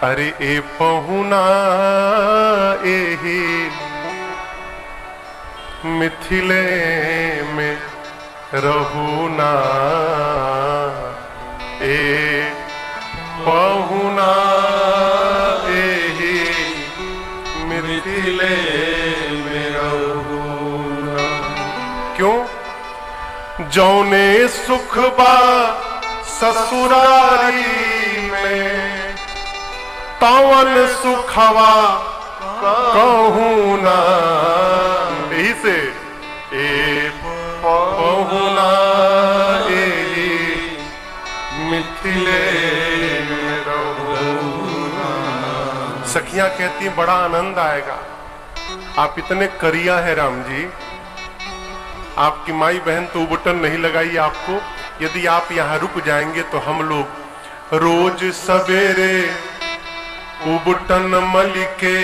अरे ए पहुना एही मिथिले में रहुना, ए पहुना एही मिथिले में रहुना। क्यों? जौने सुख बा ससुरारी में, तवन सुखवा कहूँ ना। यही से ए पहुना एही मिथिले में रहुना। सखियां कहती बड़ा आनंद आएगा, आप इतने करिया है राम जी, आपकी माई बहन तो उबटन नहीं लगाई आपको। यदि आप यहाँ रुक जाएंगे तो हम लोग रोज सवेरे उबटन मलिके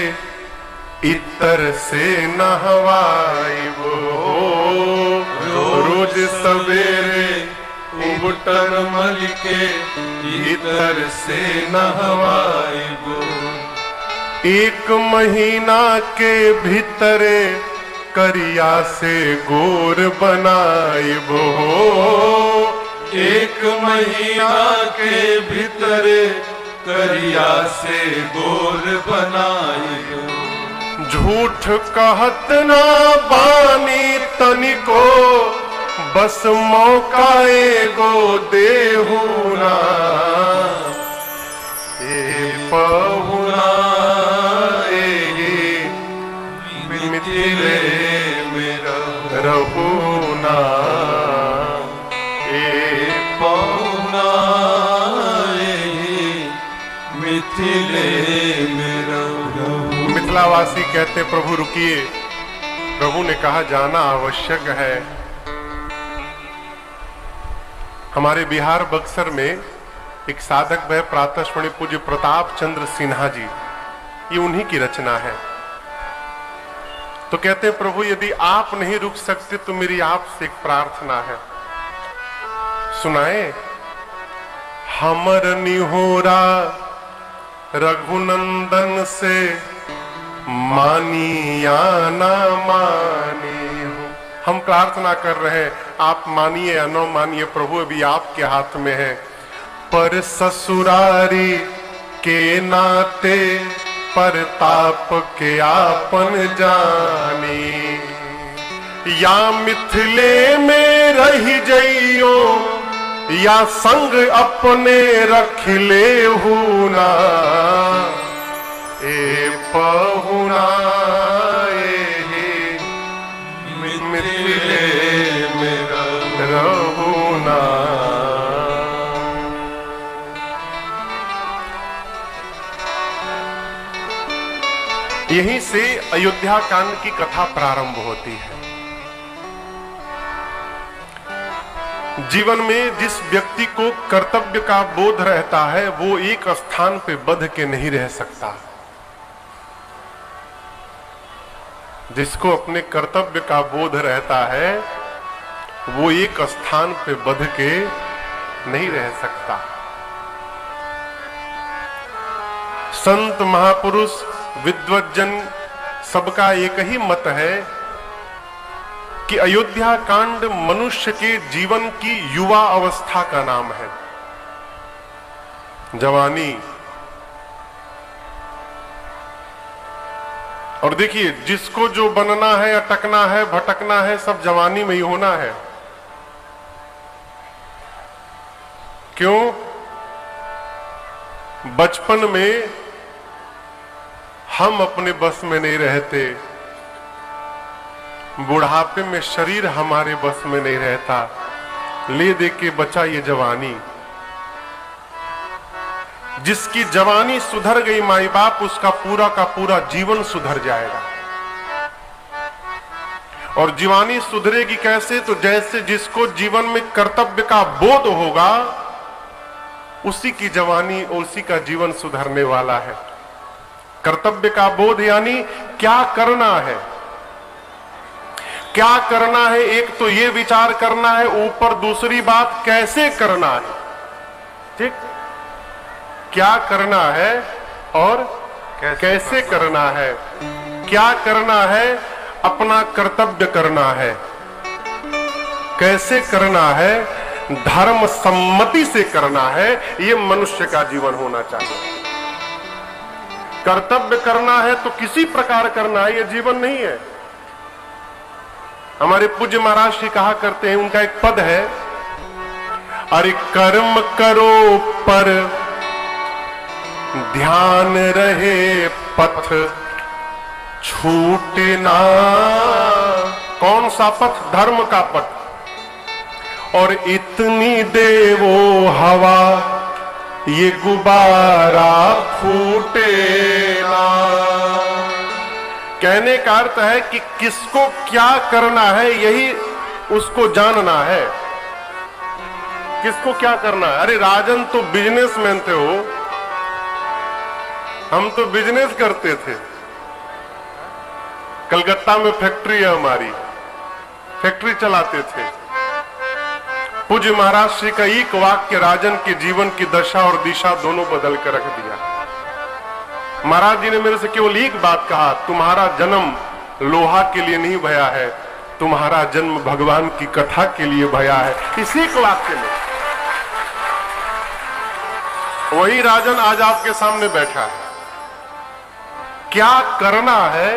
इतर से नहवाइबो। रोज सवेरे उबटन मलिके इतर से नहवाइबो। एक महीना के भीतरे करिया से गोर बनाइबो। एक महीना के भीतरे करिया से गोर बनाइबो। झूठ कहत ना बानी तनिको, बस मौका एगो देहू ना। ए पहुना एही मिथिले में रहुना, ए पहुना एही मिथिले में रहुना। मिथिलावासी कहते प्रभु रुकिए। प्रभु ने कहा जाना आवश्यक है। हमारे बिहार बक्सर में एक साधक भय प्रातःस्मरणीय पूज्य प्रताप चंद्र सिन्हा जी, ये उन्हीं की रचना है। तो कहते हैं प्रभु यदि आप नहीं रुक सकते तो मेरी आपसे एक प्रार्थना है, सुनाए। हमर निहोरा रघुनंदन से, मानी या ना मानी हो। हम प्रार्थना कर रहे हैं, आप मानिए या न मानिए प्रभु अभी आपके हाथ में है। पर ससुरारी के नाते परताप के आपन जानी, या मिथिले में रही जइयो या संग अपने रख ले हुना। ए पहुना एही मिथिले में रहुना। यहीं से अयोध्या कांड की कथा प्रारंभ होती है। जीवन में जिस व्यक्ति को कर्तव्य का बोध रहता है वो एक स्थान पे बंध के नहीं रह सकता। जिसको अपने कर्तव्य का बोध रहता है वो एक स्थान पे बंध के नहीं रह सकता। संत महापुरुष विद्वज्जन सबका एक ही मत है कि अयोध्या कांड मनुष्य के जीवन की युवा अवस्था का नाम है। जवानी। और देखिए जिसको जो बनना है, अटकना है, भटकना है, सब जवानी में ही होना है। क्यों? बचपन में हम अपने बस में नहीं रहते, बुढ़ापे में शरीर हमारे बस में नहीं रहता। ले दे के बचा ये जवानी। जिसकी जवानी सुधर गई माई बाप, उसका पूरा का पूरा जीवन सुधर जाएगा। और जवानी सुधरेगी कैसे? तो जैसे जिसको जीवन में कर्तव्य का बोध होगा उसी की जवानी, उसी का जीवन सुधरने वाला है। कर्तव्य का बोध यानी क्या करना है, क्या करना है। एक तो ये विचार करना है, ऊपर दूसरी बात कैसे करना है। ठीक, क्या करना है और कैसे करना है। क्या करना है? अपना कर्तव्य करना है। कैसे करना है? धर्म सम्मति से करना है। ये मनुष्य का जीवन होना चाहिए। कर्तव्य करना है तो किसी प्रकार करना है, ये जीवन नहीं है। हमारे पूज्य महाराज जी कहा करते हैं, उनका एक पद है, अरे कर्म करो पर ध्यान रहे पथ छूटे ना। कौन सा पथ? धर्म का पथ। और इतनी देवो हवा ये गुब्बारा फूटे ना। कहने का अर्थ है कि किसको क्या करना है, यही उसको जानना है। किसको क्या करना है? अरे राजन तो बिजनेसमैन थे हो, हम तो बिजनेस करते थे। कलकत्ता में फैक्ट्री है हमारी, फैक्ट्री चलाते थे। पूज्य महाराज श्री का एक वाक्य राजन के जीवन की दशा और दिशा दोनों बदल कर रख दिया। महाराज जी ने मेरे से केवल एक बात कहा, तुम्हारा जन्म लोहा के लिए नहीं भया है, तुम्हारा जन्म भगवान की कथा के लिए भया है। इसी एक वाक्य में वही राजन आज आपके सामने बैठा है। क्या करना है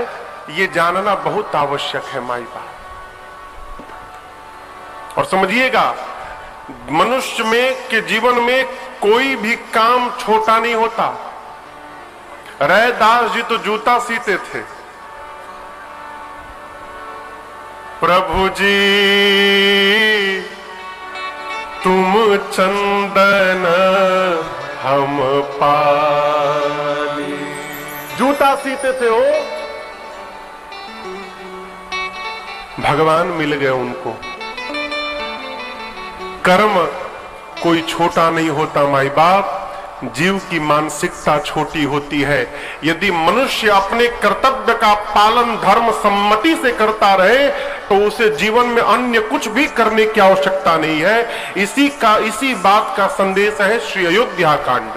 ये जानना बहुत आवश्यक है माई बाप। और समझिएगा, मनुष्य में के जीवन में कोई भी काम छोटा नहीं होता। रैदास जी तो जूता सीते थे। प्रभु जी तुम चंदन हम पानी, जूता सीते थे वो। भगवान मिल गए उनको। कर्म कोई छोटा नहीं होता माई बाप, जीव की मानसिकता छोटी होती है। यदि मनुष्य अपने कर्तव्य का पालन धर्म सम्मति से करता रहे तो उसे जीवन में अन्य कुछ भी करने की आवश्यकता नहीं है। इसी बात का संदेश है श्री अयोध्या कांड।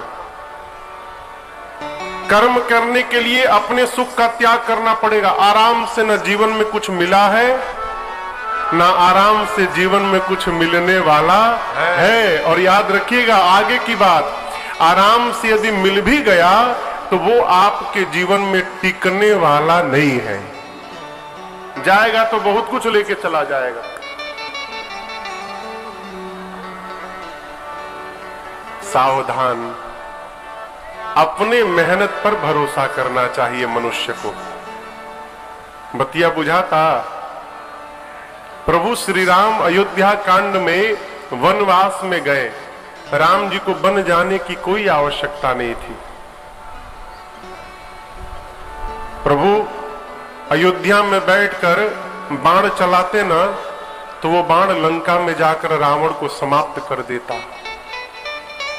कर्म करने के लिए अपने सुख का त्याग करना पड़ेगा। आराम से न जीवन में कुछ मिला है, ना आराम से जीवन में कुछ मिलने वाला है। और याद रखिएगा आगे की बात, आराम से यदि मिल भी गया तो वो आपके जीवन में टिकने वाला नहीं है। जाएगा तो बहुत कुछ लेके चला जाएगा। सावधान, अपने मेहनत पर भरोसा करना चाहिए मनुष्य को। बतिया बुझाता। प्रभु श्री राम अयोध्या कांड में वनवास में गए। राम जी को वन जाने की कोई आवश्यकता नहीं थी। प्रभु अयोध्या में बैठकर बाण चलाते ना तो वो बाण लंका में जाकर रावण को समाप्त कर देता।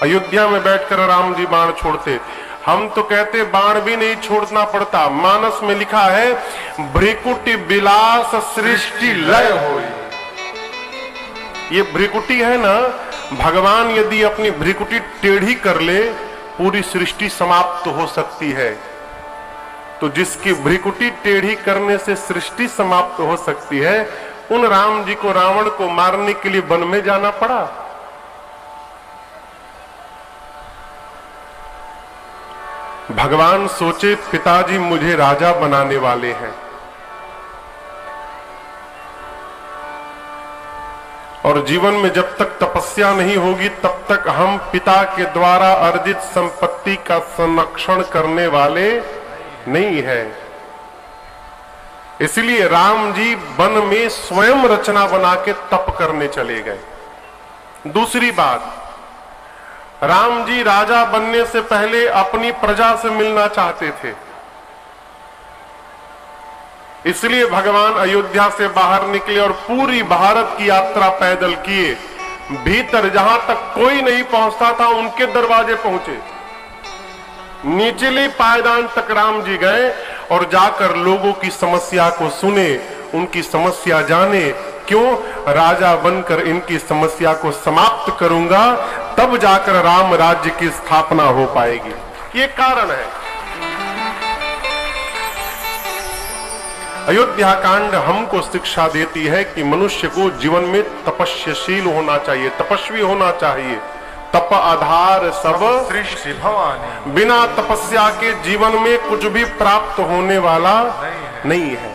अयोध्या में बैठकर राम जी बाण छोड़ते। हम तो कहते बाण भी नहीं छोड़ना पड़ता। मानस में लिखा है भ्रिकुटी विलास सृष्टि लय होई। ये भ्रिकुटी है ना, भगवान यदि अपनी भ्रिकुटी टेढ़ी कर ले पूरी सृष्टि समाप्त हो सकती है। तो जिसकी भ्रिकुटी टेढ़ी करने से सृष्टि समाप्त हो सकती है, उन राम जी को रावण को मारने के लिए वन में जाना पड़ा। भगवान सोचे पिताजी मुझे राजा बनाने वाले हैं और जीवन में जब तक तपस्या नहीं होगी तब तक हम पिता के द्वारा अर्जित संपत्ति का संरक्षण करने वाले नहीं है। इसलिए राम जी वन में स्वयं रचना बना के तप करने चले गए। दूसरी बात, राम जी राजा बनने से पहले अपनी प्रजा से मिलना चाहते थे। इसलिए भगवान अयोध्या से बाहर निकले और पूरी भारत की यात्रा पैदल किए। भीतर जहां तक कोई नहीं पहुंचता था उनके दरवाजे पहुंचे। निचले पायदान तक राम जी गए और जाकर लोगों की समस्या को सुने, उनकी समस्या जाने। क्यों? राजा बनकर इनकी समस्या को समाप्त करूंगा तब जाकर राम राज्य की स्थापना हो पाएगी। ये कारण है। अयोध्या कांड हमको शिक्षा देती है कि मनुष्य को जीवन में तपस्याशील होना चाहिए, तपस्वी होना चाहिए। तप आधार सब सृष्टि भवानी, बिना तपस्या के जीवन में कुछ भी प्राप्त होने वाला नहीं है।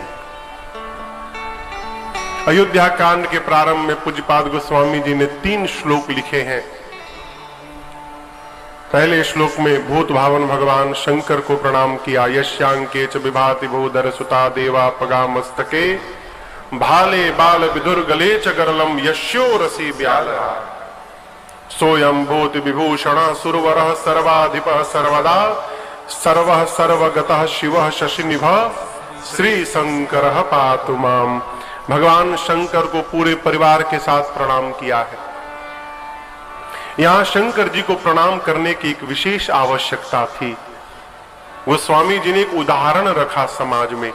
अयोध्या कांड के प्रारंभ में पूज्यपाद गोस्वामी जी ने 3 श्लोक लिखे हैं। पहले श्लोक में भूत भावन भगवान शंकर को प्रणाम किया। यश्यांके च विभाति भूधर सुता देवा पगा मस्तके भाले बाल विदुर गले च गरलम यश्यो रसी व्यालरा सोयम भूत विभूषण सुरवर सर्वाधिप सर्वदा सर्व सर्वगतः शिव शशिनिभ श्री शंकर पातु माम। भगवान शंकर को पूरे परिवार के साथ प्रणाम किया है। यहां शंकर जी को प्रणाम करने की एक विशेष आवश्यकता थी। वो स्वामी जी ने एक उदाहरण रखा समाज में।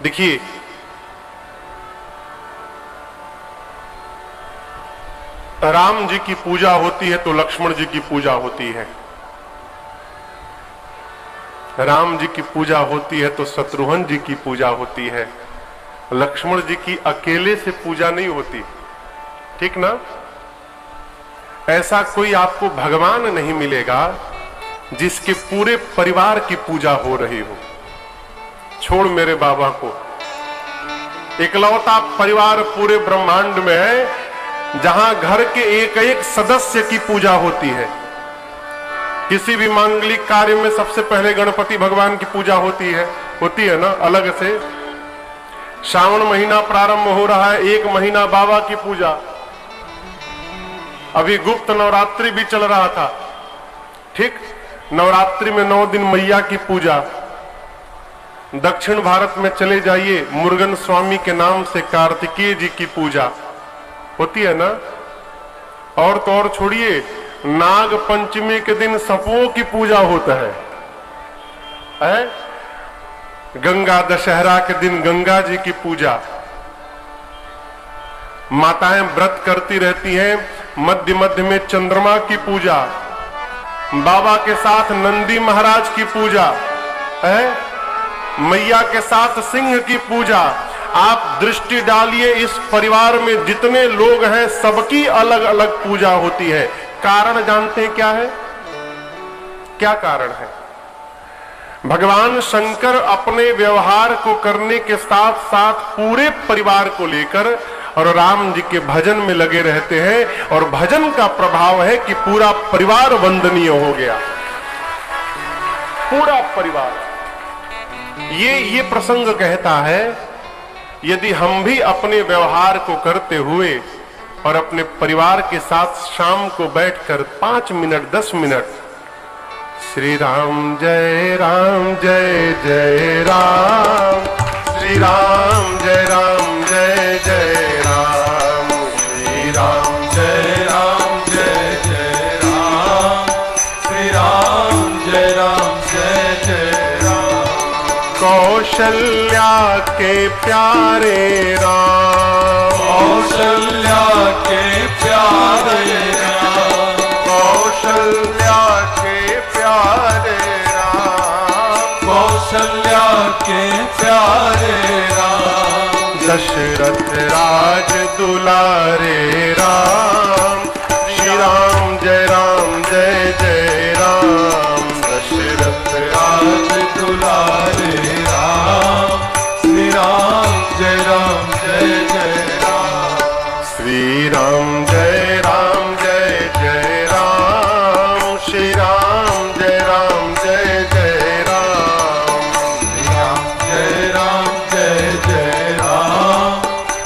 देखिए, राम जी की पूजा होती है तो लक्ष्मण जी की पूजा होती है, राम जी की पूजा होती है तो शत्रुघ्न जी की पूजा होती है, लक्ष्मण जी की अकेले से पूजा नहीं होती, ठीक ना? ऐसा कोई आपको भगवान नहीं मिलेगा जिसके पूरे परिवार की पूजा हो रही हो। छोड़ मेरे बाबा को, इकलौता परिवार पूरे ब्रह्मांड में है जहां घर के एक एक सदस्य की पूजा होती है। किसी भी मांगलिक कार्य में सबसे पहले गणपति भगवान की पूजा होती है ना, अलग से। श्रावण महीना प्रारंभ हो रहा है, 1 महीना बाबा की पूजा। अभी गुप्त नवरात्रि भी चल रहा था, ठीक? नवरात्रि में 9 दिन मैया की पूजा। दक्षिण भारत में चले जाइए, मुरुगन स्वामी के नाम से कार्तिकेय जी की पूजा होती है ना। और तो और छोड़िए, नाग पंचमी के दिन सपुओं की पूजा होता है? गंगा दशहरा के दिन गंगा जी की पूजा। माताएं व्रत करती रहती हैं, मध्य मध्य में चंद्रमा की पूजा, बाबा के साथ नंदी महाराज की पूजा है, मैया के साथ सिंह की पूजा। आप दृष्टि डालिए, इस परिवार में जितने लोग हैं सबकी अलग अलग पूजा होती है। कारण जानते हैं क्या है? क्या कारण है? भगवान शंकर अपने व्यवहार को करने के साथ साथ पूरे परिवार को लेकर और राम जी के भजन में लगे रहते हैं, और भजन का प्रभाव है कि पूरा परिवार वंदनीय हो गया, पूरा परिवार। ये प्रसंग कहता है, यदि हम भी अपने व्यवहार को करते हुए और अपने परिवार के साथ शाम को बैठकर 5 मिनट 10 मिनट श्री राम जय राम जय जय राम, श्री राम जय राम जय जय राम, श्री राम जय राम जय जय राम, श्री राम जय राम जय जय राम। कौशल्या के प्यारे राम, कौशल्या के प्यारे राम, कौशल्या के प्यारे राम, कौशल्या के प्यारे राम। दशरथ राज दुलारे राम, श्री राम जय जय राम, दशरथ राज दुलारे राम, श्री राम जय जय राम, श्री राम जय जय राम, श्री राम जय जय राम,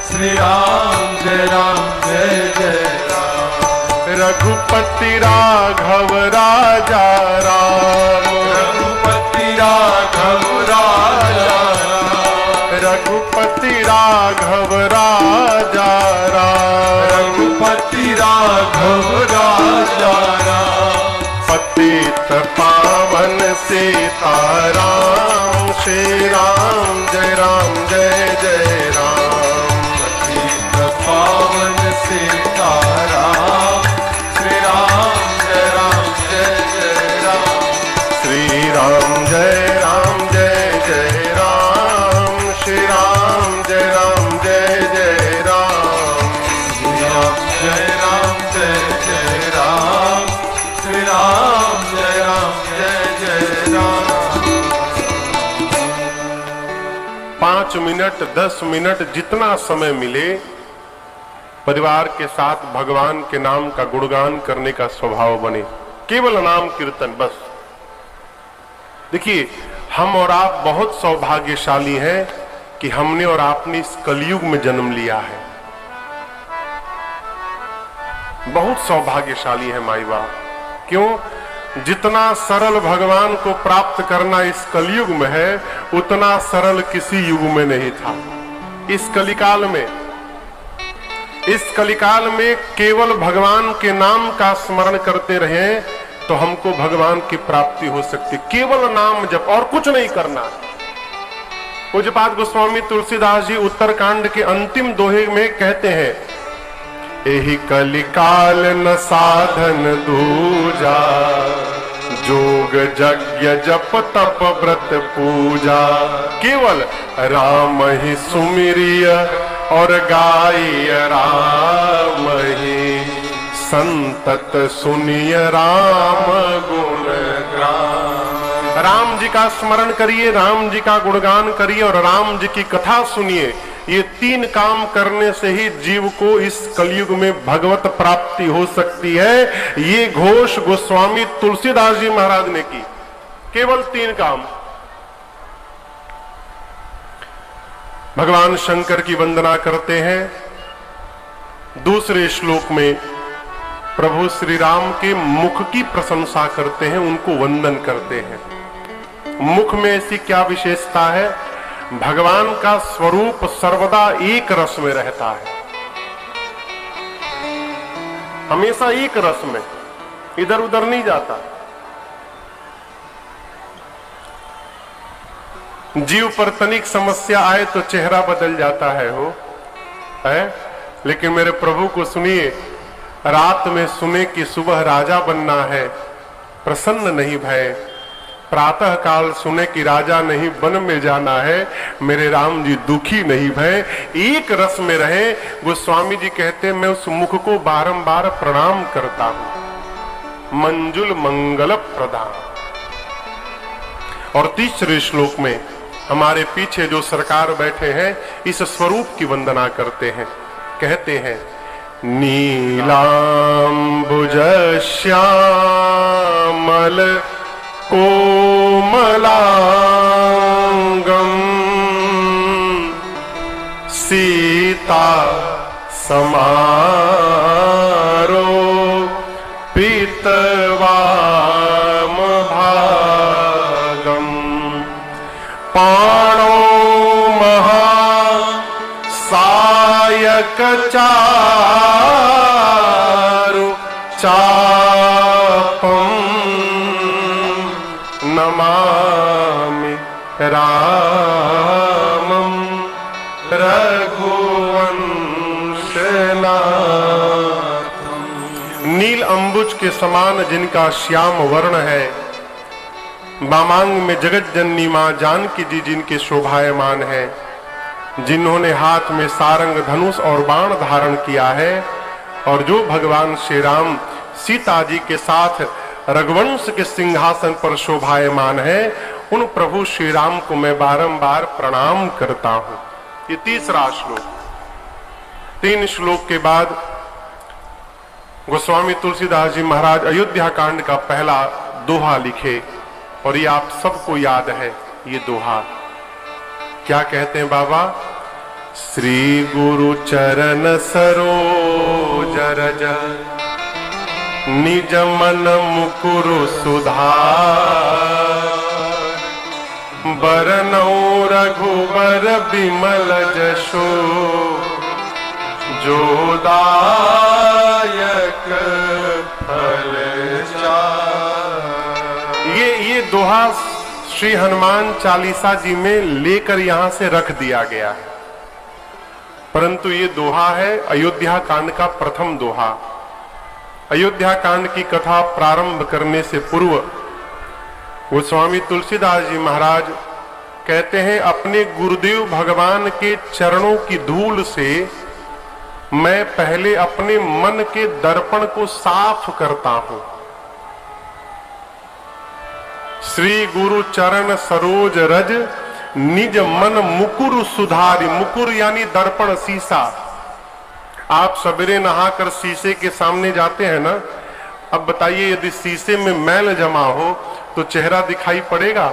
श्री राम जय जय राम। रघुपति राघव राजा राम, रघुपति राघव राजा राम, रघुपति राघव राजा राम, रघुपति राघव राजा राम। पतित पावन सीताराम, श्री राम जय जय राम, पतित पावन सीताराम, श्री राम जय जय राम। श्री राम 5 मिनट 10 मिनट जितना समय मिले परिवार के साथ भगवान के नाम का गुणगान करने का स्वभाव बने। केवल नाम कीर्तन बस। देखिए, हम और आप बहुत सौभाग्यशाली हैं कि हमने और आपने इस कलयुग में जन्म लिया है। बहुत सौभाग्यशाली है माई बाप। क्यों? जितना सरल भगवान को प्राप्त करना इस कलयुग में है, उतना सरल किसी युग में नहीं था। इस कलिकाल में केवल भगवान के नाम का स्मरण करते रहे तो हमको भगवान की प्राप्ति हो सकती। केवल नाम जप और कुछ नहीं करना। पूज्यपाद गोस्वामी तुलसीदास जी उत्तरकांड के अंतिम दोहे में कहते हैं, एहि कलिकाल न साधन दूजा, जोग यज्ञ जप तप व्रत पूजा, केवल राम ही सुमिरिय और गाय राम ही, संतत सुनिय राम गुण गान। राम जी का स्मरण करिए, राम जी का गुणगान करिए और राम जी की कथा सुनिए। ये 3 काम करने से ही जीव को इस कलयुग में भगवत प्राप्ति हो सकती है। ये घोष गोस्वामी तुलसीदास जी महाराज ने की। केवल 3 काम। भगवान शंकर की वंदना करते हैं। दूसरे श्लोक में प्रभु श्री राम के मुख की प्रशंसा करते हैं, उनको वंदन करते हैं। मुख में ऐसी क्या विशेषता है? भगवान का स्वरूप सर्वदा एक रस में रहता है, हमेशा एक रस में, इधर उधर नहीं जाता। जीव पर तनिक समस्या आए तो चेहरा बदल जाता है लेकिन मेरे प्रभु को सुनिए, रात में सुने कि सुबह राजा बनना है, प्रसन्न नहीं भय। प्रातः काल सुने कि राजा नहीं वन में जाना है, मेरे राम जी दुखी नहीं भय। एक रस में रहे। गोस्वामी जी कहते हैं, मैं उस मुख को बारंबार प्रणाम करता हूं। मंजुल मंगल प्रदान। और तीसरे श्लोक में हमारे पीछे जो सरकार बैठे हैं, इस स्वरूप की वंदना करते हैं। कहते हैं, नीलांबुज श्यामल कोमलांगम, सीता समारो पीतवाम भागम, पाणो महा सायक चारु चापम, नमामि रामं रघुवंशनाथम। नील अंबुज के समान जिनका श्याम वर्ण है, बामांग में जगत जननी मां जानकी जी जिनके शोभायमान है, जिन्होंने हाथ में सारंग धनुष और बाण धारण किया है, और जो भगवान श्री राम सीता जी के साथ रघुवंश के सिंहासन पर शोभायमान है, उन प्रभु श्री राम को मैं बारंबार प्रणाम करता हूं। ये तीसरा श्लोक। 3 श्लोक के बाद गोस्वामी तुलसीदास जी महाराज अयोध्या कांड का पहला दोहा लिखे, और ये आप सबको याद है। ये दोहा क्या कहते हैं बाबा? श्री गुरु चरण सरोज रज, निज मन मुकुरु सुधार, बरनौ रघुबर बिमल जशो, जोदायक फल चार। ये दोहा श्री हनुमान चालीसा जी में लेकर यहां से रख दिया गया है, परंतु ये दोहा है अयोध्या कांड का प्रथम दोहा। अयोध्या कांड की कथा प्रारंभ करने से पूर्व गोस्वामी तुलसीदास जी महाराज कहते हैं, अपने गुरुदेव भगवान के चरणों की धूल से मैं पहले अपने मन के दर्पण को साफ करता हूं। श्री गुरु चरण सरोज रज, निज मन मुकुर सुधारी। मुकुर यानी दर्पण, शीशा। आप सवेरे नहाकर शीशे के सामने जाते हैं ना, अब बताइए यदि शीशे में मैल जमा हो तो चेहरा दिखाई पड़ेगा?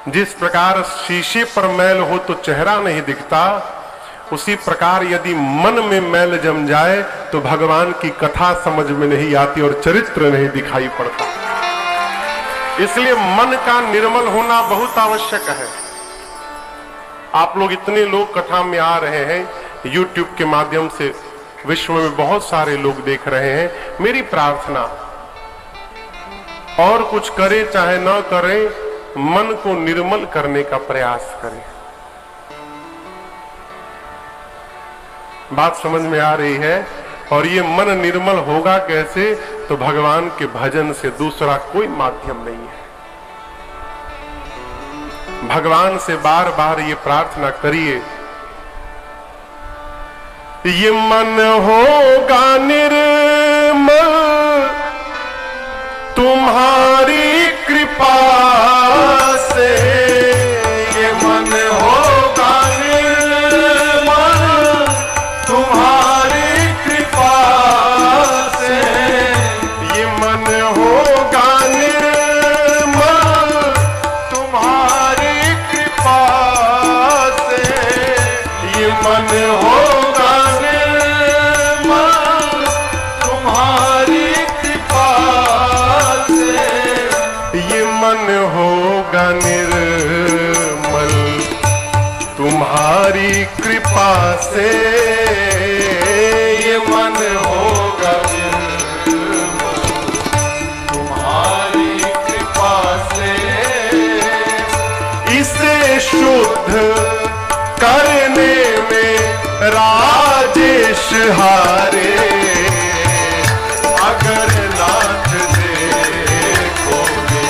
जिस प्रकार शीशे पर मैल हो तो चेहरा नहीं दिखता, उसी प्रकार यदि मन में मैल जम जाए तो भगवान की कथा समझ में नहीं आती और चरित्र नहीं दिखाई पड़ता। इसलिए मन का निर्मल होना बहुत आवश्यक है। आप लोग इतने लोग कथा में आ रहे हैं, YouTube के माध्यम से विश्व में बहुत सारे लोग देख रहे हैं। मेरी प्रार्थना, और कुछ करे चाहे ना करे, मन को निर्मल करने का प्रयास करें। बात समझ में आ रही है? और ये मन निर्मल होगा कैसे? तो भगवान के भजन से दूसरा कोई माध्यम नहीं है। भगवान से बार बार ये प्रार्थना करिए, ये मन होगा निर्मल तुम्हारी कृपा से। ये मन होगा निर्मल तुम्हारी कृपा से। ये मन होगा निर्मल तुम्हारी कृपा से। ये मन होगा निर्मल तुम्हारी कृपा से। ये मन होगा निर्मल तुम्हारी कृपा से। ये मन होगा निर्मल तुम्हारी कृपा से। इसे शुद्ध करने में राजेश हारे। अगर नाथ देखोगे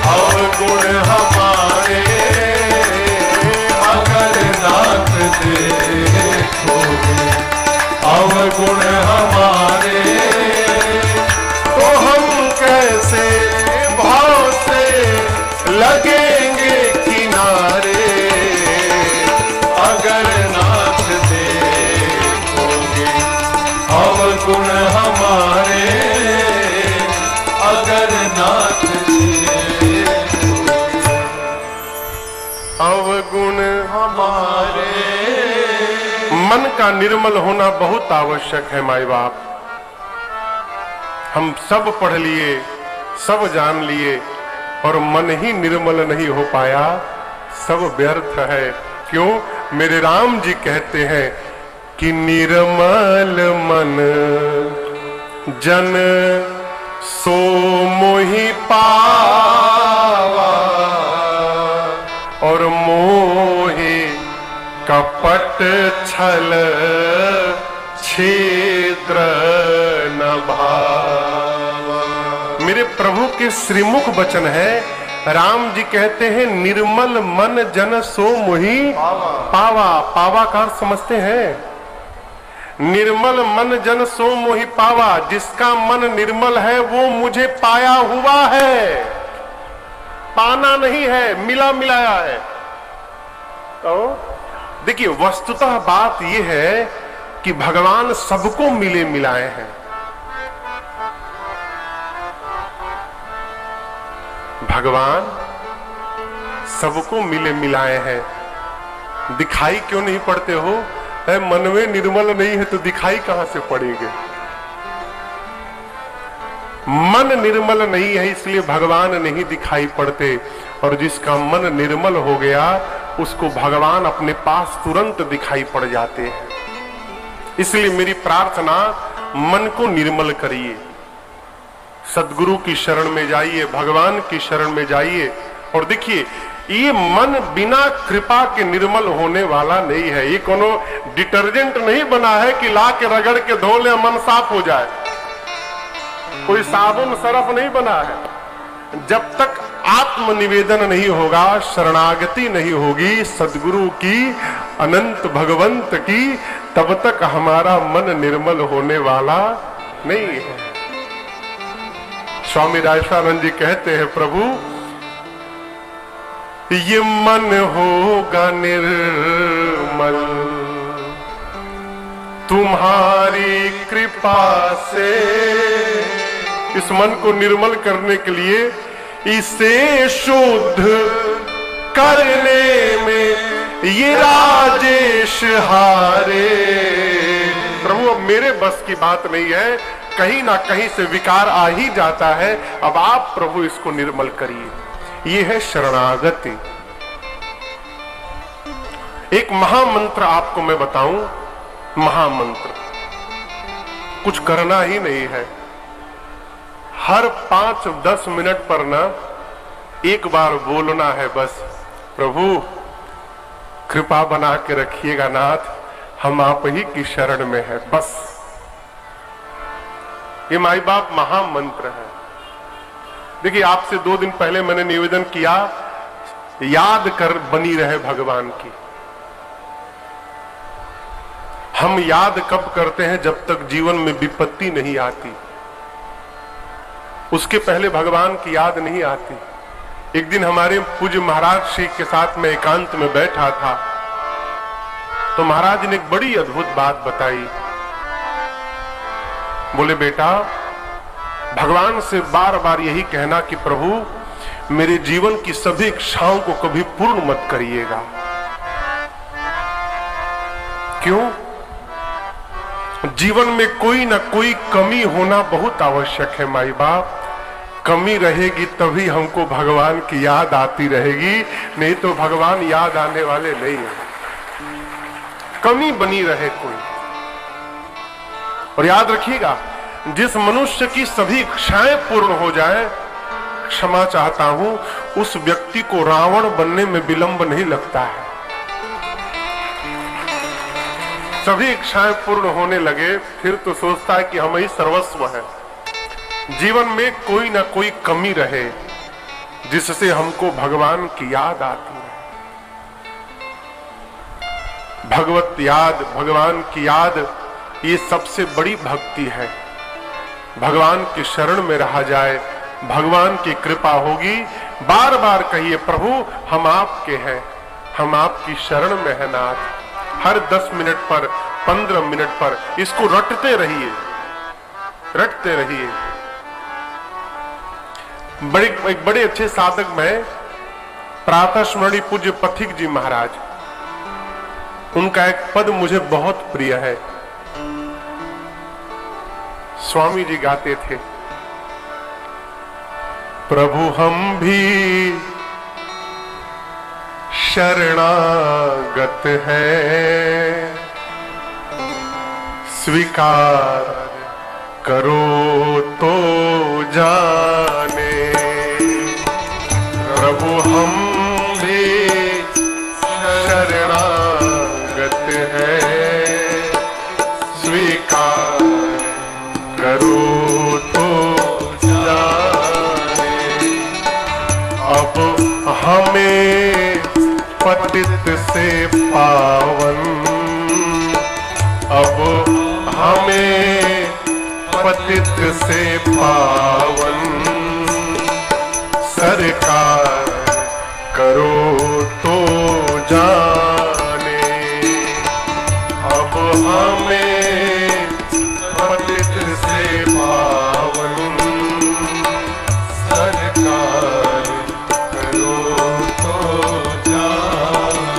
अवगुण हमारे। अगर नाथ देखोगे अवगुण हमारे। तो हम कैसे भाव से लगेंगे किनारे। अगर नाथ देखोगे अवगुण हमारे। अगर नाथ अवगुण हमारे। मन का निर्मल होना बहुत आवश्यक है। माई बाप, हम सब पढ़ लिए, सब जान लिए, और मन ही निर्मल नहीं हो पाया, सब व्यर्थ है। क्यों? मेरे राम जी कहते हैं कि निर्मल मन जन सो मोहि पावा, और मोहि कपट छल छिद्र न भावा। मेरे प्रभु के श्रीमुख वचन है। राम जी कहते हैं निर्मल मन जन सो मोहि पावा। पावा का अर्थ समझते हैं? निर्मल मन जन सो मोहि पावा। जिसका मन निर्मल है वो मुझे पाया हुआ है। पाना नहीं है, मिला मिलाया है। तो देखिए, वस्तुतः बात यह है कि भगवान सबको मिले मिलाए हैं। भगवान सबको मिले मिलाए हैं। दिखाई क्यों नहीं पड़ते हो? मन में निर्मल नहीं है तो दिखाई कहां से पड़ेंगे? मन निर्मल नहीं है इसलिए भगवान नहीं दिखाई पड़ते, और जिसका मन निर्मल हो गया उसको भगवान अपने पास तुरंत दिखाई पड़ जाते हैं। इसलिए मेरी प्रार्थना, मन को निर्मल करिए, सदगुरु की शरण में जाइए, भगवान की शरण में जाइए, और देखिए ये मन बिना कृपा के निर्मल होने वाला नहीं है। ये कोनो डिटर्जेंट नहीं बना है कि ला के रगड़ के धो ले मन साफ हो जाए। कोई साबुन सरफ नहीं बना है। जब तक आत्मनिवेदन नहीं होगा, शरणागति नहीं होगी सदगुरु की, अनंत भगवंत की, तब तक हमारा मन निर्मल होने वाला नहीं है। स्वामी राजसानंद जी कहते हैं, प्रभु ये मन होगा निर्मल तुम्हारी कृपा से। इस मन को निर्मल करने के लिए, इसे शुद्ध करने में ये राजेश हारे। प्रभु अब मेरे बस की बात नहीं है, कहीं ना कहीं से विकार आ ही जाता है। अब आप प्रभु इसको निर्मल करिए। ये है शरणागति। एक महामंत्र आपको मैं बताऊं, महामंत्र कुछ करना ही नहीं है। हर 5-10 मिनट पर ना एक बार बोलना है बस, प्रभु कृपा बना के रखिएगा नाथ, हम आप ही की शरण में है। बस ये माई बाप महामंत्र है। देखिए, आपसे 2 दिन पहले मैंने निवेदन किया, याद कर बनी रहे भगवान की। हम याद कब करते हैं? जब तक जीवन में विपत्ति नहीं आती, उसके पहले भगवान की याद नहीं आती। एक दिन हमारे पूज्य महाराज श्री के साथ में एकांत में बैठा था, तो महाराज ने एक बड़ी अद्भुत बात बताई। बोले, बेटा भगवान से बार बार यही कहना कि प्रभु मेरे जीवन की सभी इच्छाओं को कभी पूर्ण मत करिएगा। क्यों? जीवन में कोई ना कोई कमी होना बहुत आवश्यक है माई बाप। कमी रहेगी तभी हमको भगवान की याद आती रहेगी, नहीं तो भगवान याद आने वाले नहीं है। कमी बनी रहे कोई। और याद रखिएगा, जिस मनुष्य की सभी इच्छाएं पूर्ण हो जाए, क्षमा चाहता हूं, उस व्यक्ति को रावण बनने में विलंब नहीं लगता है। सभी इच्छाएं पूर्ण होने लगे, फिर तो सोचता है कि हम ही सर्वस्व है। जीवन में कोई ना कोई कमी रहे जिससे हमको भगवान की याद आती है। भगवत याद, भगवान की याद, ये सबसे बड़ी भक्ति है। भगवान की शरण में रहा जाए, भगवान की कृपा होगी। बार बार कहिए, प्रभु हम आपके हैं, हम आपकी शरण में है नाथ। हर 10 मिनट पर, 15 मिनट पर इसको रटते रहिए, रटते रहिए। एक बड़े अच्छे साधक में प्रातः स्मरणीय पूज्य पथिक जी महाराज, उनका एक पद मुझे बहुत प्रिय है। स्वामी जी गाते थे, प्रभु हम भी शरणागत है, स्वीकार करो तो जाने। प्रभु हम भी शरणागत है, स्वीकार करो तो जाने। अब हमें पतित से पावन, अब हमें पतित से पावन, सरकार करो तो जाने। अब हमें पतित से पावन, सरकार करो तो जाने।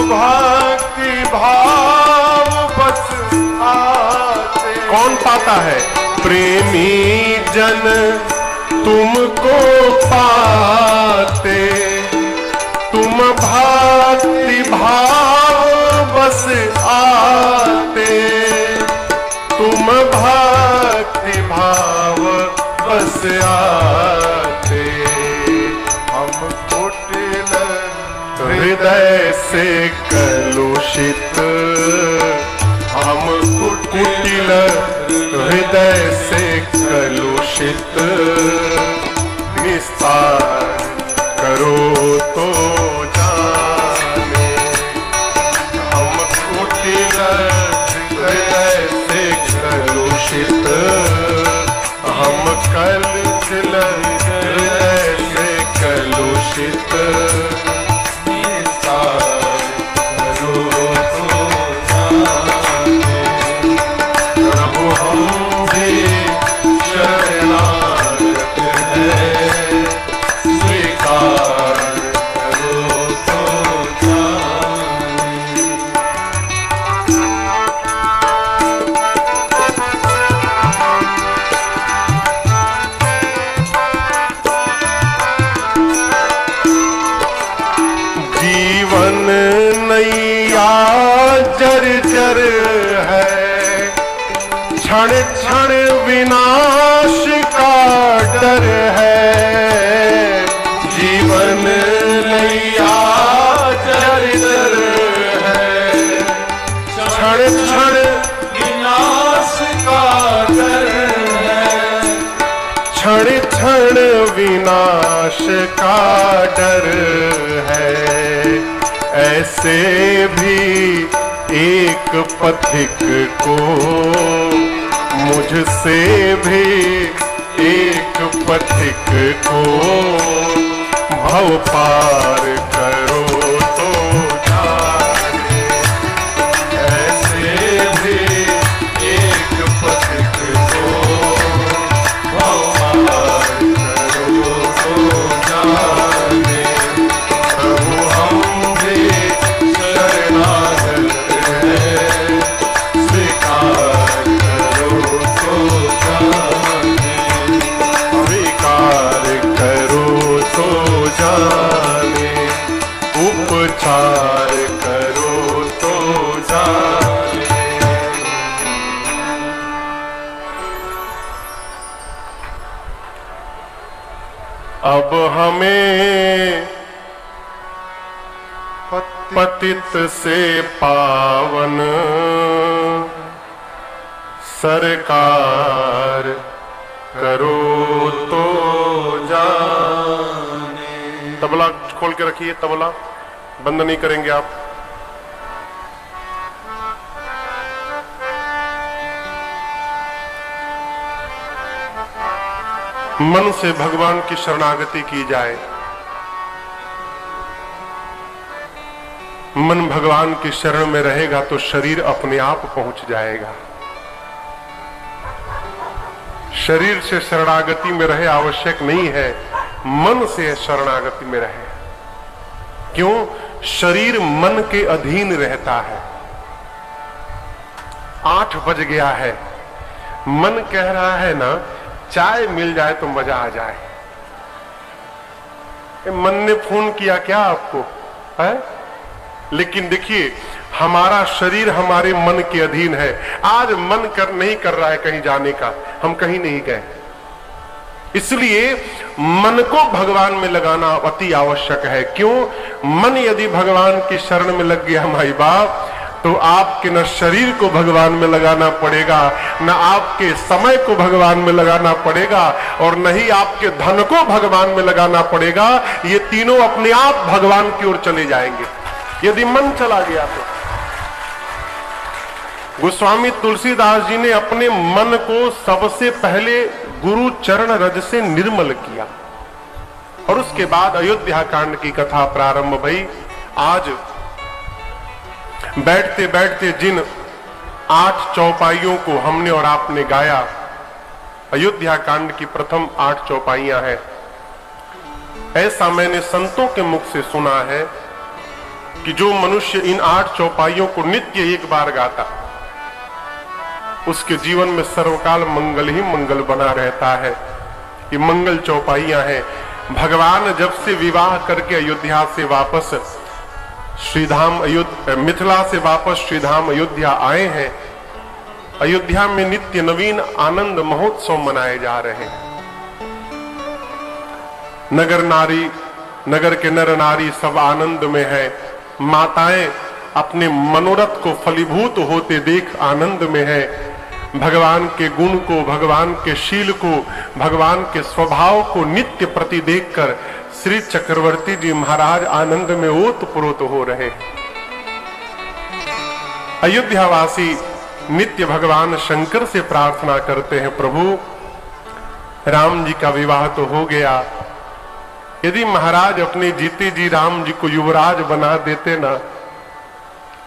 भक्ति भाव बस आते। कौन पाता है? प्रेमी जन तुमको पाते, तुम भक्ति भाव बस आते, तुम भक्ति भाव बस आते। हम कुटिल हृदय से कलुषित, हम कुटिल कुटिल हृदय से कलुषित निस्तार करो तो जाने। हम कुटिल हृदय से कलुषित, हम कलुषित हृदय से कलुषित निस्तार करो तो जाने। प्रभु हम भी शरणागत हैं, स्वीकार करो तो जाने। जीवन नैया जर्जर है, क्षण क्षण विनाश का डर है। जीवन नैया जर्जर है, क्षण क्षण विनाश का डर है। क्षण क्षण विनाश का डर है। ऐसे भी एक पथिक को, मुझसे भी एक पथिक को भव पार करो तो जाने। ऐसे भी एक पथिक को भव पार करो तो जाने। प्रभु हम भी शरणागत हैं, स्वीकार करो तो जाने। स्वीकार करो तो जाने, उपचार करो तो जाने। अब हमें पतित से पावन सरकार करो तो जाने। तबला खोल के रखिए, तबला बंद नहीं करेंगे आप। मन से भगवान की शरणागति की जाए। मन भगवान की शरण में रहेगा तो शरीर अपने आप पहुंच जाएगा। शरीर से शरणागति में रहे आवश्यक नहीं है, मन से शरणागति में रहे। क्यों? शरीर मन के अधीन रहता है। 8 बज गया है, मन कह रहा है ना चाय मिल जाए तो मजा आ जाए। मन ने फोन किया क्या आपको है? लेकिन देखिए हमारा शरीर हमारे मन के अधीन है। आज मन नहीं कर रहा है कहीं जाने का, हम कहीं नहीं गए। इसलिए मन को भगवान में लगाना अति आवश्यक है। क्यों? मन यदि भगवान की शरण में लग गया माई बाप, तो आपके न शरीर को भगवान में लगाना पड़ेगा, न आपके समय को भगवान में लगाना पड़ेगा, और न ही आपके धन को भगवान में लगाना पड़ेगा। ये तीनों अपने आप भगवान की ओर चले जाएंगे यदि मन चला गया तो। गोस्वामी तुलसीदास जी ने अपने मन को सबसे पहले गुरु चरण रज से निर्मल किया और उसके बाद अयोध्या कांड की कथा प्रारंभ भई। आज बैठते बैठते जिन 8 चौपाइयों को हमने और आपने गाया, अयोध्या कांड की प्रथम 8 चौपाइयां हैं। ऐसा मैंने संतों के मुख से सुना है कि जो मनुष्य इन 8 चौपाइयों को नित्य एक बार गाता, उसके जीवन में सर्वकाल मंगल ही मंगल बना रहता है। ये मंगल चौपाइयां हैं। भगवान जब से विवाह करके अयोध्या से वापस श्रीधाम मिथिला से वापस श्रीधाम अयोध्या आए हैं, अयोध्या में नित्य नवीन आनंद महोत्सव मनाए जा रहे हैं। नगर के नर नारी सब आनंद में है। माताएं अपने मनोरथ को फलीभूत होते देख आनंद में है। भगवान के गुण को, भगवान के शील को, भगवान के स्वभाव को नित्य प्रति देखकर श्री चक्रवर्ती जी महाराज आनंद में ओतप्रोत हो रहे। अयोध्यावासी नित्य भगवान शंकर से प्रार्थना करते हैं, प्रभु राम जी का विवाह तो हो गया, यदि महाराज अपने जीते जी राम जी को युवराज बना देते ना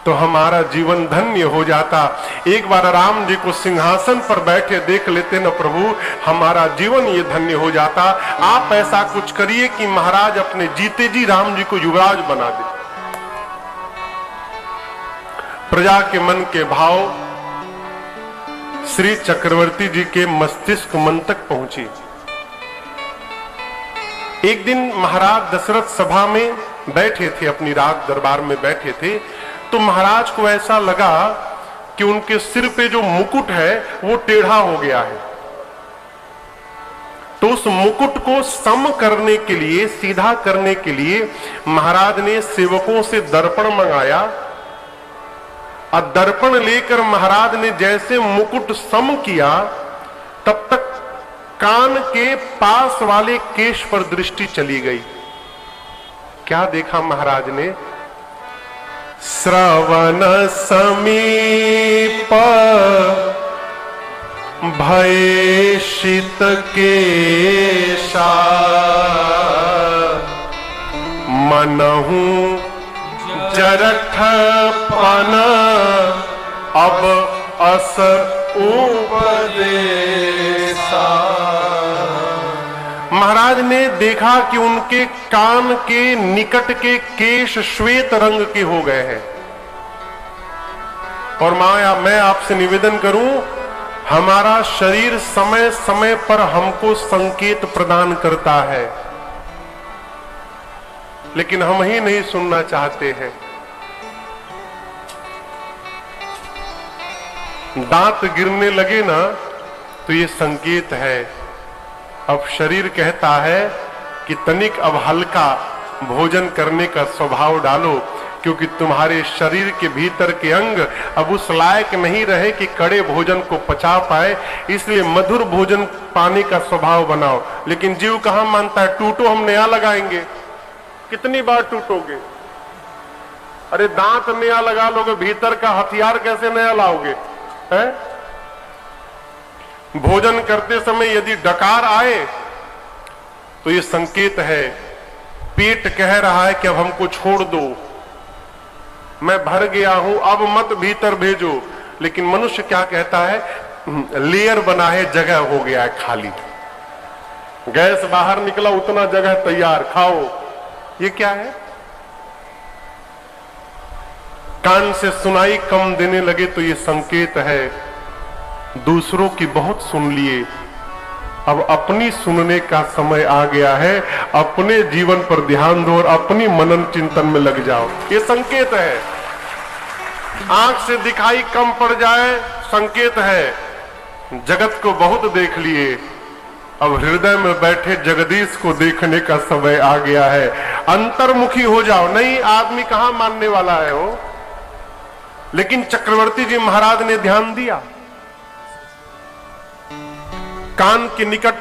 तो हमारा जीवन धन्य हो जाता। एक बार राम जी को सिंहासन पर बैठे देख लेते ना प्रभु, हमारा जीवन ये धन्य हो जाता। आप ऐसा कुछ करिए कि महाराज अपने जीते जी राम जी को युवराज बना दे। प्रजा के मन के भाव श्री चक्रवर्ती जी के मस्तिष्क मन तक पहुंची। एक दिन महाराज दशरथ सभा में बैठे थे, अपनी राज दरबार में बैठे थे, तो महाराज को ऐसा लगा कि उनके सिर पे जो मुकुट है वो टेढ़ा हो गया है। तो उस मुकुट को सम करने के लिए, सीधा करने के लिए महाराज ने सेवकों से दर्पण मंगाया और दर्पण लेकर महाराज ने जैसे मुकुट सम किया, तब तक कान के पास वाले केश पर दृष्टि चली गई। क्या देखा महाराज ने? श्रवण समीप भयशित केशा, मनहु जरठ पन अब अस उपदेशा। महाराज ने देखा कि उनके कान के निकट के केश श्वेत रंग के हो गए हैं। और मैं आपसे निवेदन करूं, हमारा शरीर समय समय पर हमको संकेत प्रदान करता है, लेकिन हम ही नहीं सुनना चाहते हैं। दांत गिरने लगे ना तो ये संकेत है। अब शरीर कहता है कि तनिक अब हल्का भोजन करने का स्वभाव डालो, क्योंकि तुम्हारे शरीर के भीतर के अंग अब उस लायक नहीं रहे कि कड़े भोजन को पचा पाए, इसलिए मधुर भोजन पाने का स्वभाव बनाओ। लेकिन जीव कहां मानता है, टूटो हम नया लगाएंगे। कितनी बार टूटोगे? अरे दांत नया लगा लोगे, भीतर का हथियार कैसे नया लाओगे? है? भोजन करते समय यदि डकार आए तो ये संकेत है, पेट कह रहा है कि अब हमको छोड़ दो, मैं भर गया हूं, अब मत भीतर भेजो। लेकिन मनुष्य क्या कहता है? लेयर बना है, जगह हो गया है खाली, गैस बाहर निकला, उतना जगह तैयार, खाओ। ये क्या है? कान से सुनाई कम देने लगे तो ये संकेत है दूसरों की बहुत सुन लिए, अब अपनी सुनने का समय आ गया है। अपने जीवन पर ध्यान दो और अपनी मनन चिंतन में लग जाओ, ये संकेत है। आंख से दिखाई कम पड़ जाए, संकेत है जगत को बहुत देख लिए, अब हृदय में बैठे जगदीश को देखने का समय आ गया है। अंतर्मुखी हो जाओ। नहीं, आदमी कहां मानने वाला है वो। लेकिन चक्रवर्ती जी महाराज ने ध्यान दिया। कान के निकट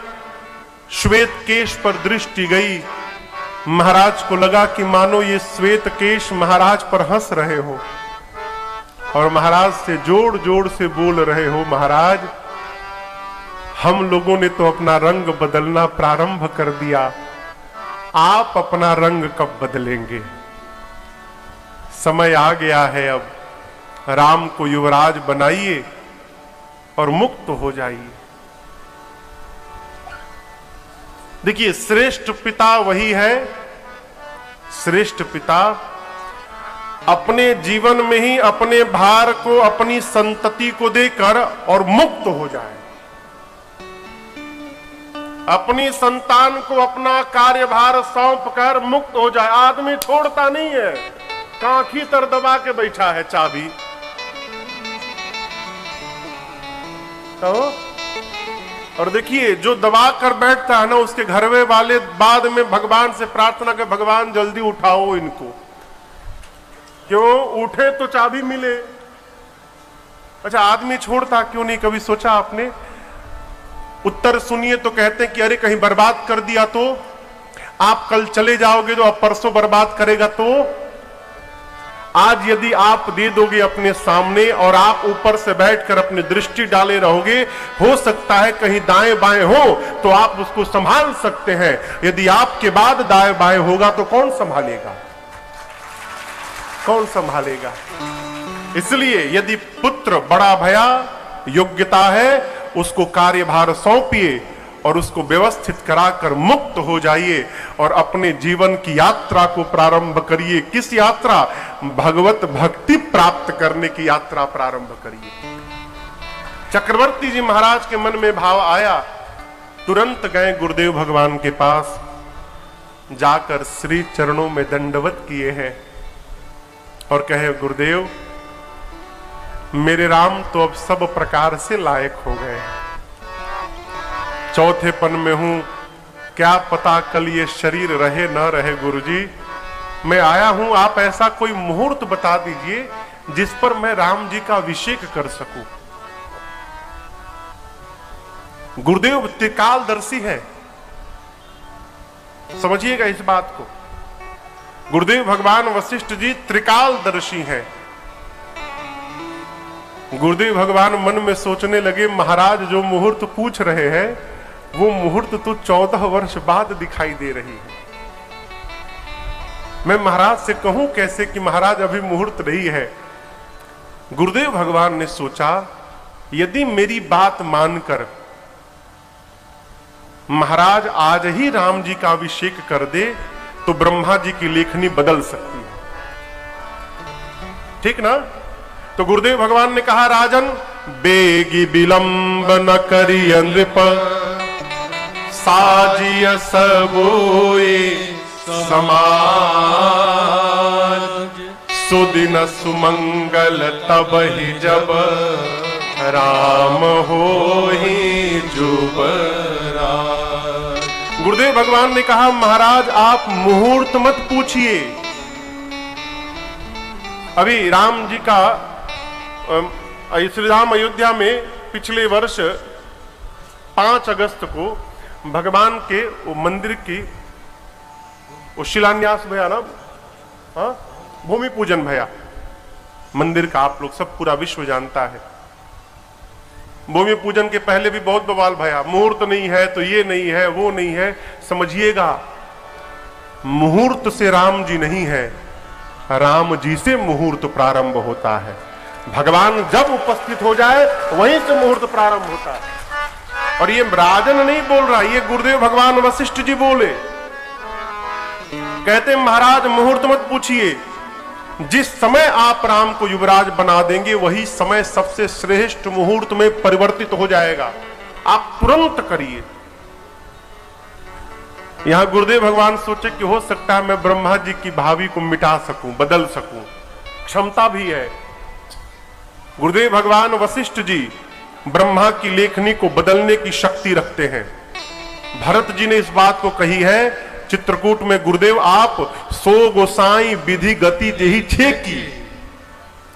श्वेत केश पर दृष्टि गई। महाराज को लगा कि मानो ये श्वेत केश महाराज पर हंस रहे हो और महाराज से जोड़ जोड़ से बोल रहे हो, महाराज हम लोगों ने तो अपना रंग बदलना प्रारंभ कर दिया, आप अपना रंग कब बदलेंगे? समय आ गया है, अब राम को युवराज बनाइए और मुक्त हो जाइए। देखिए, श्रेष्ठ पिता वही है, श्रेष्ठ पिता अपने जीवन में ही अपने भार को अपनी संतति को देकर और मुक्त हो जाए, अपनी संतान को अपना कार्यभार सौंप कर मुक्त हो जाए। आदमी छोड़ता नहीं है, कांखी तर दबा के बैठा है चाबी। तो और देखिए, जो दबा कर बैठता है ना, उसके घर वाले बाद में भगवान से प्रार्थना कर, भगवान जल्दी उठाओ इनको। क्यों? उठे तो चाबी मिले। अच्छा, आदमी छोड़ता क्यों नहीं, कभी सोचा आपने? उत्तर सुनिए तो कहते हैं कि अरे कहीं बर्बाद कर दिया तो, आप कल चले जाओगे तो अब परसों बर्बाद करेगा तो। आज यदि आप दे दोगे अपने सामने और आप ऊपर से बैठकर अपनी दृष्टि डाले रहोगे, हो सकता है कहीं दाएं बाएं हो तो आप उसको संभाल सकते हैं। यदि आपके बाद दाएं बाएं होगा तो कौन संभालेगा? कौन संभालेगा? इसलिए यदि पुत्र बड़ा भया योग्यता है, उसको कार्यभार सौंपिए और उसको व्यवस्थित कराकर मुक्त हो जाइए और अपने जीवन की यात्रा को प्रारंभ करिए। किस यात्रा? भगवत भक्ति प्राप्त करने की यात्रा प्रारंभ करिए। चक्रवर्ती जी महाराज के मन में भाव आया, तुरंत गए गुरुदेव भगवान के पास, जाकर श्री चरणों में दंडवत किए हैं और कहे, गुरुदेव मेरे राम तो अब सब प्रकार से लायक हो गए, चौथेपन में हूं, क्या पता कल ये शरीर रहे न रहे। गुरुजी मैं आया हूं, आप ऐसा कोई मुहूर्त बता दीजिए जिस पर मैं राम जी का अभिषेक कर सकूं। गुरुदेव त्रिकालदर्शी है, समझिएगा इस बात को। गुरुदेव भगवान वशिष्ठ जी त्रिकालदर्शी हैं। गुरुदेव भगवान मन में सोचने लगे, महाराज जो मुहूर्त पूछ रहे हैं वो मुहूर्त तो 14 वर्ष बाद दिखाई दे रही है। मैं महाराज से कहूं कैसे कि महाराज अभी मुहूर्त नहीं है। गुरुदेव भगवान ने सोचा, यदि मेरी बात मानकर महाराज आज ही राम जी का अभिषेक कर दे तो ब्रह्मा जी की लेखनी बदल सकती है, ठीक ना? तो गुरुदेव भगवान ने कहा, राजन बेगी विलंब न करिय नृप, साजिय सबोए समाज, सुदिन सुमंगल तब ही जब राम होहि जुबराज। गुरुदेव भगवान ने कहा, महाराज आप मुहूर्त मत पूछिए। अभी राम जी का श्री राम अयोध्या में पिछले वर्ष 5 अगस्त को भगवान के मंदिर की शिलान्यास भया ना, हाँ, भूमि पूजन भया मंदिर का। आप लोग सब पूरा विश्व जानता है। भूमि पूजन के पहले भी बहुत बवाल भया, मुहूर्त नहीं है तो ये नहीं है वो नहीं है। समझिएगा, मुहूर्त से राम जी नहीं है, राम जी से मुहूर्त प्रारंभ होता है। भगवान जब उपस्थित हो जाए वहीं से मुहूर्त प्रारंभ होता है। और ये राजन नहीं बोल रहा, ये गुरुदेव भगवान वशिष्ठ जी बोले। कहते महाराज मुहूर्त मत पूछिए, जिस समय आप राम को युवराज बना देंगे वही समय सबसे श्रेष्ठ मुहूर्त में परिवर्तित हो जाएगा, आप तुरंत करिए। यहां गुरुदेव भगवान सोचे कि हो सकता है मैं ब्रह्मा जी की भावी को मिटा सकूं, बदल सकूं, क्षमता भी है। गुरुदेव भगवान वशिष्ठ जी ब्रह्मा की लेखनी को बदलने की शक्ति रखते हैं। भरत जी ने इस बात को कही है चित्रकूट में, गुरुदेव आप सो गोसाई विधि गति जेहि छे की।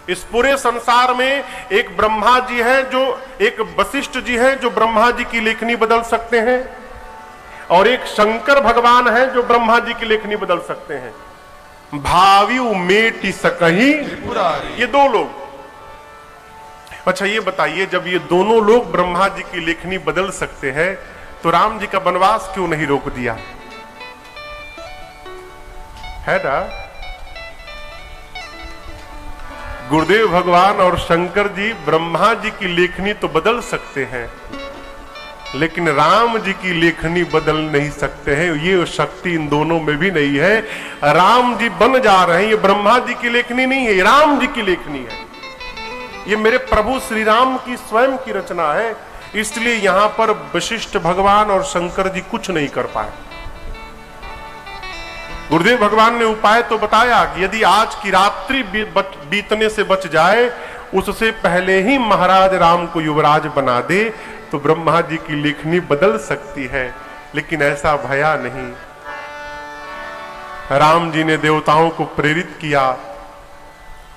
इस पूरे संसार में एक ब्रह्मा जी हैं, जो एक वशिष्ठ जी हैं जो ब्रह्मा जी की लेखनी बदल सकते हैं, और एक शंकर भगवान है जो ब्रह्मा जी की लेखनी बदल सकते हैं। भावी मेटी सकही, ये 2 लोग। अच्छा ये बताइए, जब ये दोनों लोग ब्रह्मा जी की लेखनी बदल सकते हैं तो राम जी का वनवास क्यों नहीं रोक दिया? है ना? गुरुदेव भगवान और शंकर जी ब्रह्मा जी की लेखनी तो बदल सकते हैं, लेकिन राम जी की लेखनी बदल नहीं सकते हैं। ये शक्ति इन दोनों में भी नहीं है। राम जी बन जा रहे हैं, ये ब्रह्मा जी की लेखनी नहीं है, ये राम जी की लेखनी है। ये मेरे प्रभु श्री राम की स्वयं की रचना है। इसलिए यहां पर वशिष्ठ भगवान और शंकर जी कुछ नहीं कर पाए। गुरुदेव भगवान ने उपाय तो बताया कि यदि आज की रात्रि बीतने से बच जाए, उससे पहले ही महाराज राम को युवराज बना दे तो ब्रह्मा जी की लेखनी बदल सकती है। लेकिन ऐसा भया नहीं। राम जी ने देवताओं को प्रेरित किया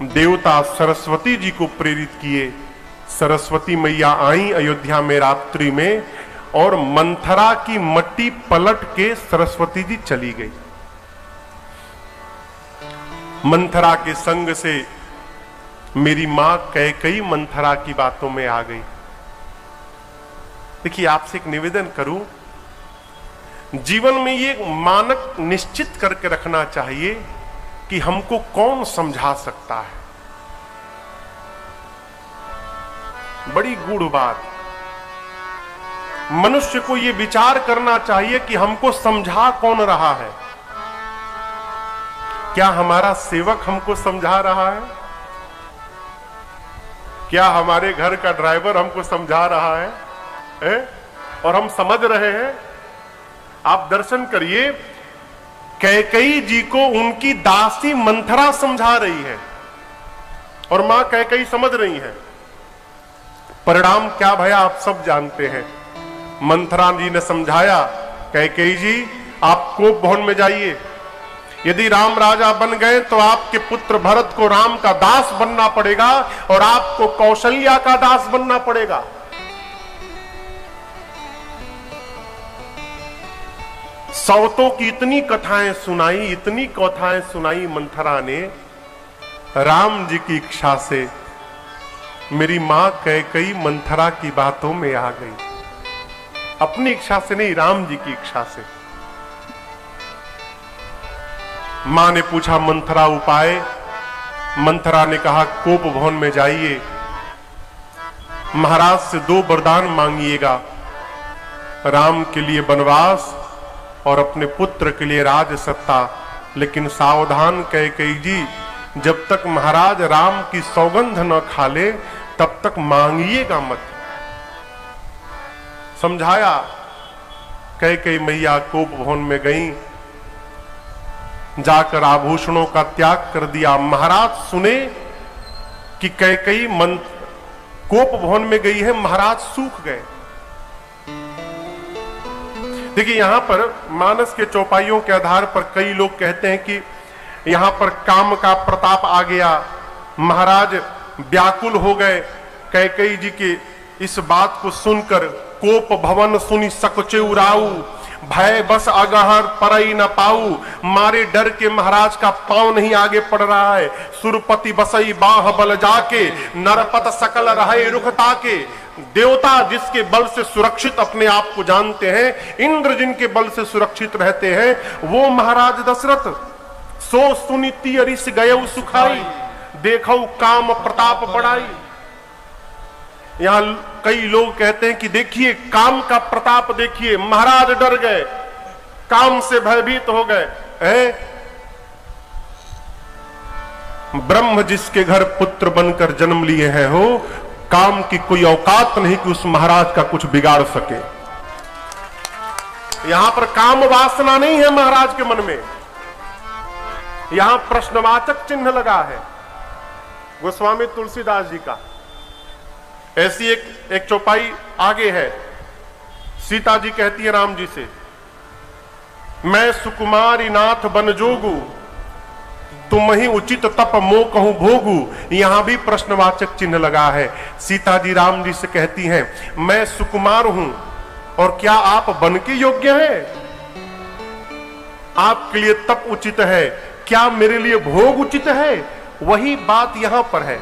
देवता सरस्वती जी को प्रेरित किए। सरस्वती मैया आई अयोध्या में रात्रि में, और मंथरा की मट्टी पलट के सरस्वती जी चली गई। मंथरा के संग से मेरी मां कैकेयी मंथरा की बातों में आ गई। देखिए, आपसे एक निवेदन करूं, जीवन में ये मानक निश्चित करके रखना चाहिए कि हमको कौन समझा सकता है। बड़ी गूढ़ बात। मनुष्य को यह विचार करना चाहिए कि हमको समझा कौन रहा है। क्या हमारा सेवक हमको समझा रहा है? क्या हमारे घर का ड्राइवर हमको समझा रहा है? और हम समझ रहे हैं? आप दर्शन करिए, कैकेयी जी को उनकी दासी मंथरा समझा रही है और मां कैकेयी समझ रही है। परिणाम क्या भया आप सब जानते हैं। मंथरा जी ने समझाया, कैकेयी जी आप कोप भवन में जाइए, यदि राम राजा बन गए तो आपके पुत्र भरत को राम का दास बनना पड़ेगा और आपको कौशल्या का दास बनना पड़ेगा। सौतों की इतनी कथाएं सुनाई मंथरा ने। राम जी की इच्छा से मेरी मां कैकेयी मंथरा की बातों में आ गई। अपनी इच्छा से नहीं, राम जी की इच्छा से। मां ने पूछा मंथरा उपाय। मंथरा ने कहा कोप भवन में जाइए, महाराज से 2 वरदान मांगिएगा, राम के लिए वनवास और अपने पुत्र के लिए राज सत्ता। लेकिन सावधान कैकेयी जी, जब तक महाराज राम की सौगंध न खा ले तब तक मांगिएगा मत। समझाया। कैकेयी मैया कोप भवन में गई, जाकर आभूषणों का त्याग कर दिया। महाराज सुने कि कैकेयी कोप भवन में गई है, महाराज सूख गए। देखिए, यहां पर मानस के चौपाइयों के आधार पर कई लोग कहते हैं कि यहां पर काम का प्रताप आ गया, महाराज व्याकुल हो गए। कैकेयी जी के इस बात को सुनकर, कोप भवन सुनी सकचे उराऊ, भय बस अगहर परई न पाऊ। मारे डर के महाराज का पांव नहीं आगे पड़ रहा है। सुरपति बसई बाह बल जाके, नरपत सकल रहे रुखता के। देवता जिसके बल से सुरक्षित अपने आप को जानते हैं, इंद्र जिनके बल से सुरक्षित रहते हैं, वो महाराज दशरथ। सो सुनीति अरिस गयऊ सुखाई, देखो काम प्रताप बढ़ाई। यहां कई लोग कहते हैं कि देखिए काम का प्रताप देखिए, महाराज डर गए, काम से भयभीत हो गए। ब्रह्म जिसके घर पुत्र बनकर जन्म लिए हैं हो, काम की कोई औकात नहीं कि उस महाराज का कुछ बिगाड़ सके। यहां पर काम वासना नहीं है महाराज के मन में, यहां प्रश्नवाचक चिन्ह लगा है गोस्वामी तुलसीदास जी का। ऐसी एक चौपाई आगे है। सीता जी कहती है राम जी से, मैं सुकुमारी नाथ बन जोगू, तुम ही उचित तप मो कहूं भोगू। यहां भी प्रश्नवाचक चिन्ह लगा है। सीता जी राम जी से कहती हैं, मैं सुकुमार हूं और क्या आप बन के योग्य हैं? आपके लिए तप उचित है, क्या मेरे लिए भोग उचित है? वही बात यहां पर है।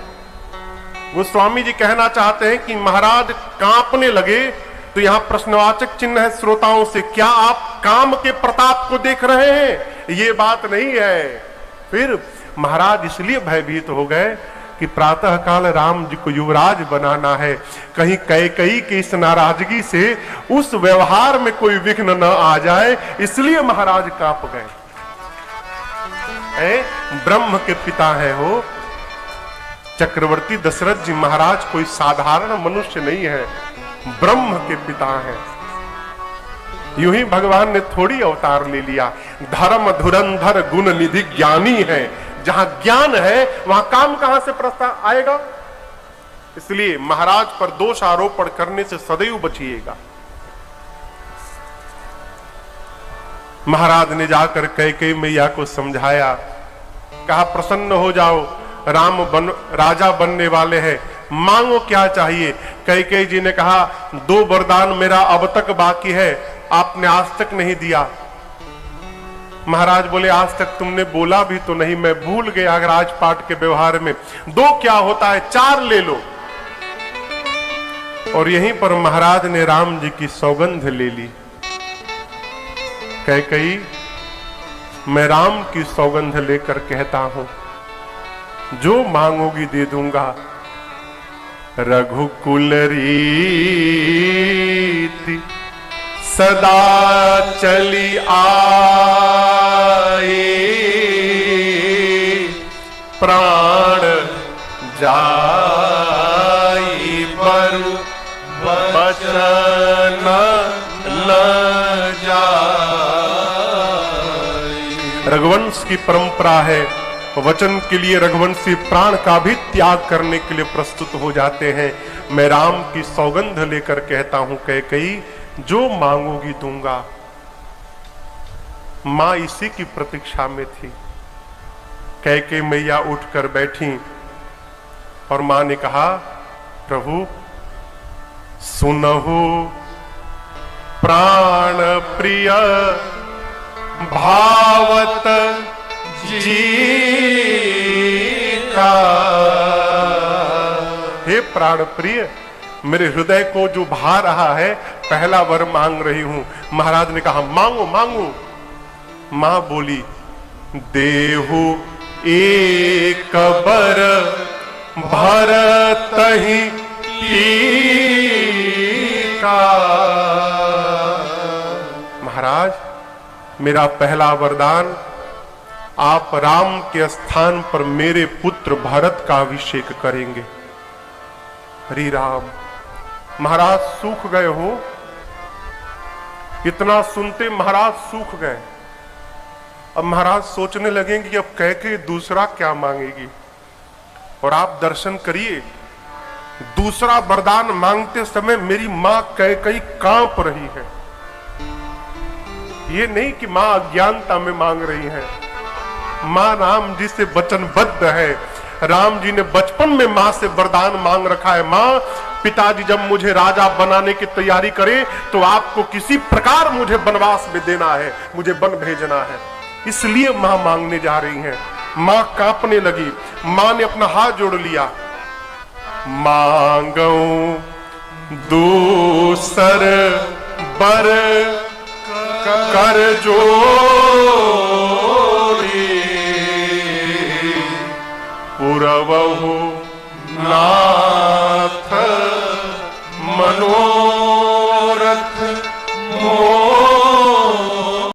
गोस्वामी जी कहना चाहते हैं कि महाराज कांपने लगे, तो यहां प्रश्नवाचक चिन्ह है श्रोताओं से, क्या आप काम के प्रताप को देख रहे हैं? ये बात नहीं है। फिर महाराज इसलिए भयभीत हो गए कि प्रातः काल राम जी को युवराज बनाना है, कहीं कैकेयी की इस नाराजगी से उस व्यवहार में कोई विघ्न न आ जाए, इसलिए महाराज कांप गए। ब्रह्म के पिता है हो चक्रवर्ती दशरथ जी महाराज, कोई साधारण मनुष्य नहीं है, ब्रह्म के पिता हैं। यूं ही भगवान ने थोड़ी अवतार ले लिया। धर्म धुरंधर गुण निधि ज्ञानी है, जहां ज्ञान है वहां काम कहां से प्रस्ताव आएगा? इसलिए महाराज पर दोष आरोपण करने से सदैव बचिएगा। महाराज ने जाकर कैकेयी मैया को समझाया, कहा प्रसन्न हो जाओ, राजा बनने वाले हैं, मांगो क्या चाहिए। कैकेयी जी ने कहा 2 वरदान मेरा अब तक बाकी है, आपने आज तक नहीं दिया। महाराज बोले आज तक तुमने बोला भी तो नहीं, मैं भूल गया राजपाट के व्यवहार में। 2 क्या होता है, 4 ले लो। और यहीं पर महाराज ने राम जी की सौगंध ले ली। कैकेयी मैं राम की सौगंध लेकर कहता हूं, जो मांगोगी दे दूंगा। रघुकुल रीति सदा चली आई, प्राण जाई बरु बचन न जाई। रघुवंश की परंपरा है, वचन के लिए रघुवंशी प्राण का भी त्याग करने के लिए प्रस्तुत हो जाते हैं। मैं राम की सौगंध लेकर कहता हूं कैकेयी, जो मांगोगी दूंगा। मां इसी की प्रतीक्षा में थी। कैकेयी मैया उठकर बैठी और मां ने कहा, प्रभु सुनहु प्राण प्रिय भावत जी का। हे प्राण प्रिय, मेरे हृदय को जो भा रहा है, पहला वर मांग रही हूं। महाराज ने कहा मांगो मांगो। मां बोली देहु एक बर भरत ही टीका। महाराज मेरा पहला वरदान, आप राम के स्थान पर मेरे पुत्र भरत का अभिषेक करेंगे। हरि राम। महाराज सूख गए हो, इतना सुनते महाराज सूख गए। अब महाराज सोचने लगेंगे कि अब कैकेयी दूसरा क्या मांगेगी। और आप दर्शन करिए, दूसरा वरदान मांगते समय मेरी मां कैकेयी कांप रही है। ये नहीं कि मां अज्ञानता में मांग रही है, मां राम जी से वचनबद्ध है। राम जी ने बचपन में मां से वरदान मांग रखा है, मां पिताजी जब मुझे राजा बनाने की तैयारी करे तो आपको किसी प्रकार मुझे वनवास में देना है, मुझे वन भेजना है। इसलिए मां मांगने जा रही हैं। मां कांपने लगी। मां ने अपना हाथ जोड़ लिया। मांगो दूसर बर कर जोड़ी, पुरवहु नाथ